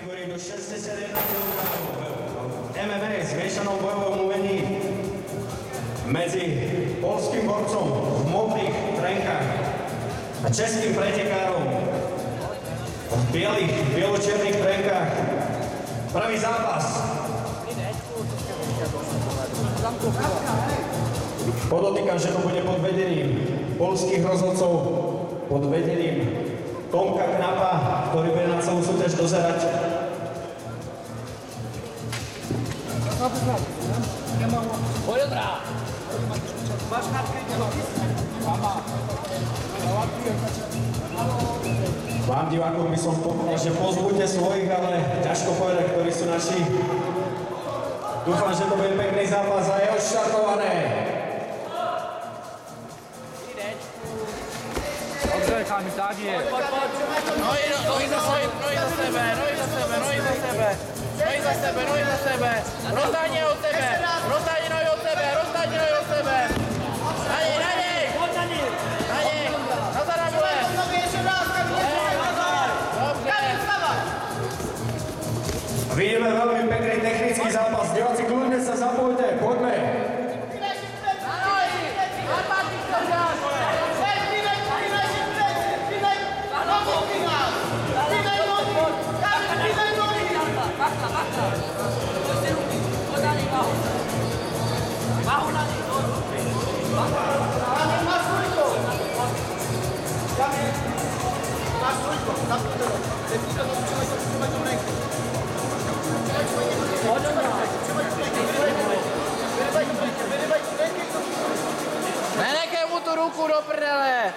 kategórii do 61 kg MMA zmiešanom bojovom umení medzi poľským borcom v modrých trenkách a českým pretekárom v bielo-čiernych trenkách. Prvý zápas. Podotýkam, že to bude pod vedením poľských rozhodcov, pod vedením Tomka Knapa, ktorý bude na celú súťaž dozerať. Vám divákom by som povedal, že pozbuďte svojich, ale ťažko povedať, ktorí sú naši. Dúfam, že to bude pekný zápas a je odštartované. Dobře, chámi, tak je. Nohy za sebe. Roztáhni od sebe. Roztáhni nohy od sebe. Na něj. Na zarabule. Vidíme veľmi pekný technický zápas. Diváci, kľudne sa zapojte. Poďme. Nenechej mu tu ruku do prdele.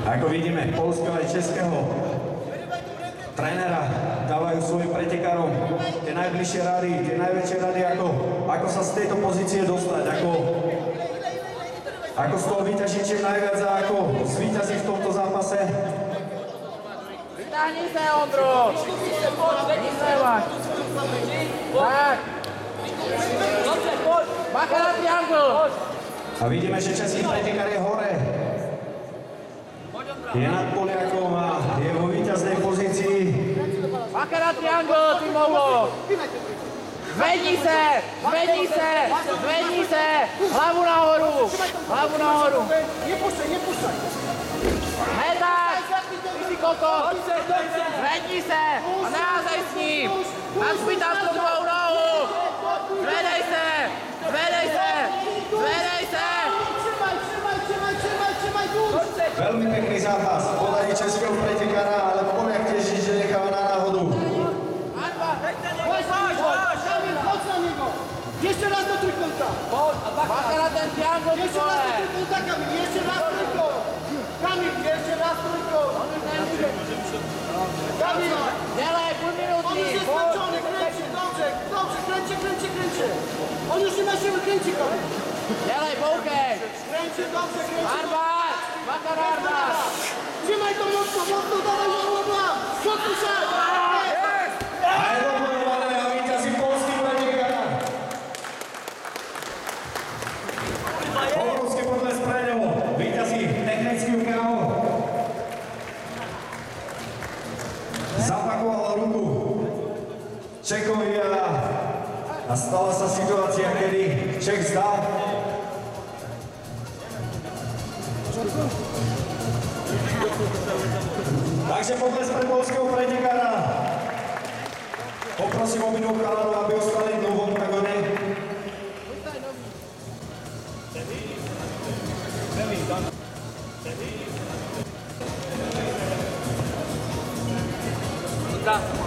Ako vidíme, poľského aj českého trénera dávajú svojim pretekárom tie najbližšie rady, tie najväčšie rady, ako sa z tejto pozície dostať, ako z toho vyťažiť čím najviac a ako zvíťaziť v tomto zápase. Vytáhni se, Ondro. Tak. Bacha na triangl. A vidíme, že český pretekár je hore. Je nad Poliakom a je vo víťaznej pozícii. Bacha na triangl, ty moulo. Zvedni se. Hlavu nahoru. Nepúšťaj. Heták. Ty si kokot. Zvedni se a neházej s ním. Nacpi tam tu druhou nohu. Zvedej se. Veľmi pekný zápas. Podanie českého pretekára, ale Poliak tiež nič nenecháva na náhodu. Ještě raz do trikouta. Bacha na ten triangl, ty vole. Ještě raz trikout. Kamil, ještě raz trikout. Kamil. Dělej, půl minuty. On už je skočený, kręci, dobře, kręci. On už má silu, kręci, Kamil. Dělej, boukej. Kręci, dobře, kręci. Armbát, bacha na armbát. Trzymaj to mocno, dawaj na oblak. Skoczyj się. A je to bojované a víťazí poľský pretekár. Obrovský potles pre ňo. Víťazí technický KO. Zapakoval ruku Čekovi a stala sa situácia, kedy Čech zdal. Takže potles pre poľského pretekára. Poprosím obidvoch chalanov, aby ostali dnu v oktagone. Tak.